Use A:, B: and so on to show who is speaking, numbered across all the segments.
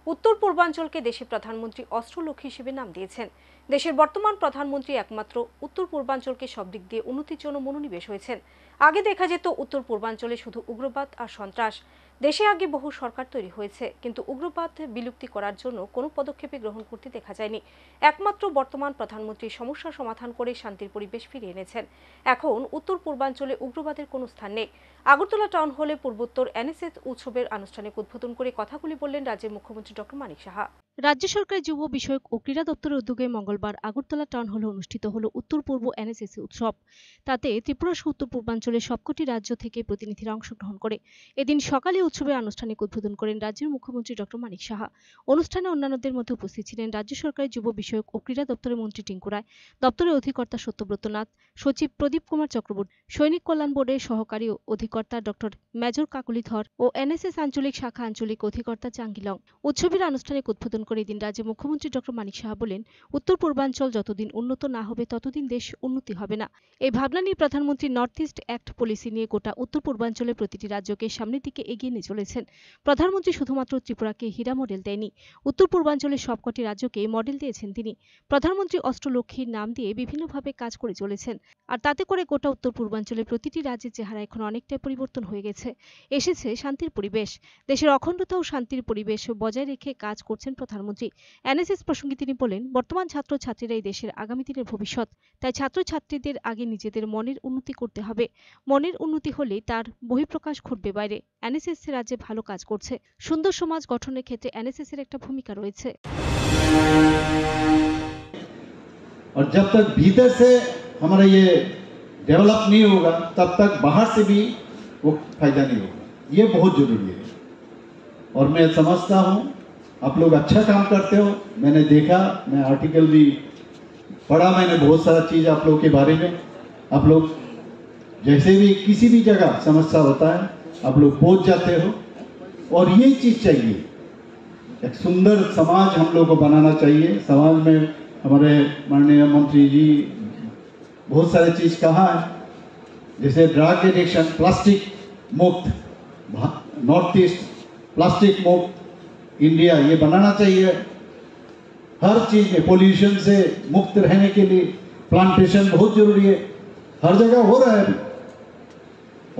A: উত্তর পূর্বাঞ্চলকে দেশের প্রধানমন্ত্রী অস্ত্রলক্ষ্মী হিসেবে নাম দিয়েছেন। দেশের বর্তমান প্রধানমন্ত্রী একমাত্র উত্তর পূর্বাঞ্চলকে সব দিক দিয়ে উন্নতির জন্য মনোনিবেশ হয়েছেন। আগে দেখা যেত উত্তর পূর্বাঞ্চলে শুধু উগ্রবাদ আর সন্ত্রাস। দেশে আগে বহু সরকার তৈরি হয়েছে, কিন্তু উগ্রবাদ বিলুপ্তি করার জন্য কোনো পদক্ষেপই গ্রহণ করতে দেখা যায়নি। একমাত্র বর্তমান প্রধানমন্ত্রী সমস্যা সমাধান করে শান্তির পরিবেশ ফিরিয়ে এনেছেন। এখন উত্তর পূর্বাঞ্চলে উগ্রবাদের কোনো স্থান নেই। আগরতলা টাউন হলে পূর্বোত্তর এনএসএস উৎসবের আনুষ্ঠানিক উদ্বোধন করে কথাগুলি বললেন রাজ্যের মুখ্যমন্ত্রী ডক্টর মানিক সাহা। রাজ্য সরকারের যুব বিষয়ক ও ক্রীড়া দপ্তরের উদ্যোগে মঙ্গলবার আগরতলা টাউন হলে অনুষ্ঠিত হলো উত্তর পূর্ব এনএসএস উৎসব। তাতে ত্রিপুরা সহ উত্তর পূর্বাঞ্চলের সবকটি রাজ্য থেকে প্রতিনিধিরা অংশগ্রহণ করে। এদিন সকালে উৎসবের আনুষ্ঠানিক উদ্বোধন করেন রাজ্যের মুখ্যমন্ত্রী ডক্টর মানিক সাহা। অনুষ্ঠানে অন্যান্যদের মধ্যে উপস্থিত ছিলেন রাজ্য সরকারের যুব বিষয়ক ও ক্রীড়া দপ্তরের মন্ত্রী টিঙ্কু রায়, দপ্তরের অধিকর্তা সত্যব্রত নাথ, সচিব প্রদীপ কুমার চক্রবর্তী, সৈনিক কল্যাণ বোর্ডের সহকারী অধিকর্তা ডক্টর মেজর কাকুলি ধর ও এনএসএস আঞ্চলিক শাখা আঞ্চলিক অধিকর্তা চাঙ্গিলং। উৎসবের আনুষ্ঠানিক উদ্বোধন করে এদিন রাজ্যের মুখ্যমন্ত্রী ডক্টর মানিক সাহা বলেন, উত্তর পূর্বাঞ্চল যতদিন উন্নত না হবে ততদিন দেশ উন্নতি হবে না। এই ভাবনা নিয়ে প্রধানমন্ত্রী নর্থ ইস্ট অ্যাক্ট পলিসি নিয়ে গোটা উত্তর পূর্বাঞ্চলের প্রতিটি রাজ্যকে সামনের দিকে এগিয়ে নিয়ে চলেছেন। প্রধানমন্ত্রী শুধুমাত্র ত্রিপুরাকে হীরা মডেল দেয়নি, উত্তর পূর্বাঞ্চলের সবকটি রাজ্যকে মডেল দিয়েছেন তিনি। প্রধানমন্ত্রী অস্ত্রলক্ষ্মীর নাম দিয়ে বিভিন্নভাবে কাজ করে চলেছেন, আর তাতে করে গোটা উত্তর পূর্বাঞ্চলের প্রতিটি রাজ্যের চেহারা এখন অনেকটাই পরিবর্তন হয়ে গেছে। এসেছে শান্তির পরিবেশ। দেশের অখণ্ডতা ও শান্তির পরিবেশ বজায় রেখে কাজ করছেন প্রধানমন্ত্রী। এনএসএস প্রসঙ্গে তিনি বলেন, বর্তমান ছাত্রছাত্রীরা এই দেশের আগামী দিনের ভবিষ্যৎ। তাই ছাত্রছাত্রীদের আগে নিজেদের মনের উন্নতি করতে হবে। মনের উন্নতি হলেই তার বহিঃপ্রকাশ ঘটবে বাইরে। এনএসএস রাজ্যে ভালো কাজ করছে। সুন্দর সমাজ গঠনের ক্ষেত্রে এনএসএস এর একটা ভূমিকা রয়েছে।
B: और जब तक भीतर से हमारा ये डेवलप नहीं होगा तब तक बाहर से भी वो फायदा नहीं होगा। ये बहुत जरूरी है और मैं समझता हूँ आप लोग अच्छा काम करते हो। मैंने देखा, मैं आर्टिकल भी पढ़ा, मैंने बहुत सारा चीज़ आप लोग के बारे में। आप लोग जैसे भी किसी भी जगह समस्या होता है आप लोग पहुँच जाते हो और यही चीज़ चाहिए। एक सुंदर समाज हम लोग को बनाना चाहिए। समाज में हमारे माननीय मंत्री जी बहुत सारे चीज़ कहा है, जैसे ड्रग एडिक्शन, प्लास्टिक मुक्त नॉर्थ ईस्ट, प्लास्टिक मुक्त इंडिया ये बनाना चाहिए। हर चीज़ में पोल्यूशन से मुक्त रहने के लिए प्लांटेशन बहुत जरूरी है। हर जगह हो रहा है अभी,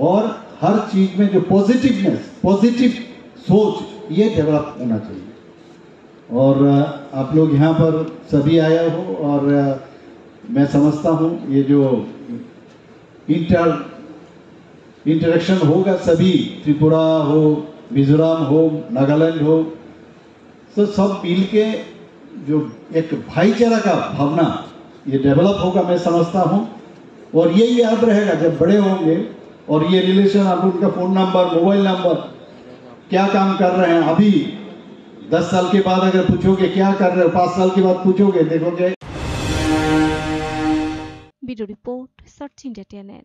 B: और हर चीज़ में जो पॉजिटिवनेस, पॉजिटिव सोच ये डेवलप होना चाहिए। और आप लोग यहाँ पर सभी आए हो और मैं समझता हूँ ये जो इंटरेक्शन होगा सभी, त्रिपुरा हो, मिजोरम हो, नागालैंड हो, तो सब मिल के जो एक भाईचारा का भावना ये डेवलप होगा, मैं समझता हूँ। और ये याद रहेगा जब बड़े होंगे और ये रिलेशन, आप उनका फ़ोन नंबर, मोबाइल नंबर, क्या काम कर रहे हैं अभी 10 साल के बाद अगर पूछोगे क्या कर रहे हो, 5 साल के बाद पूछोगे, देखोगे।
A: Bureau report, search India TNN।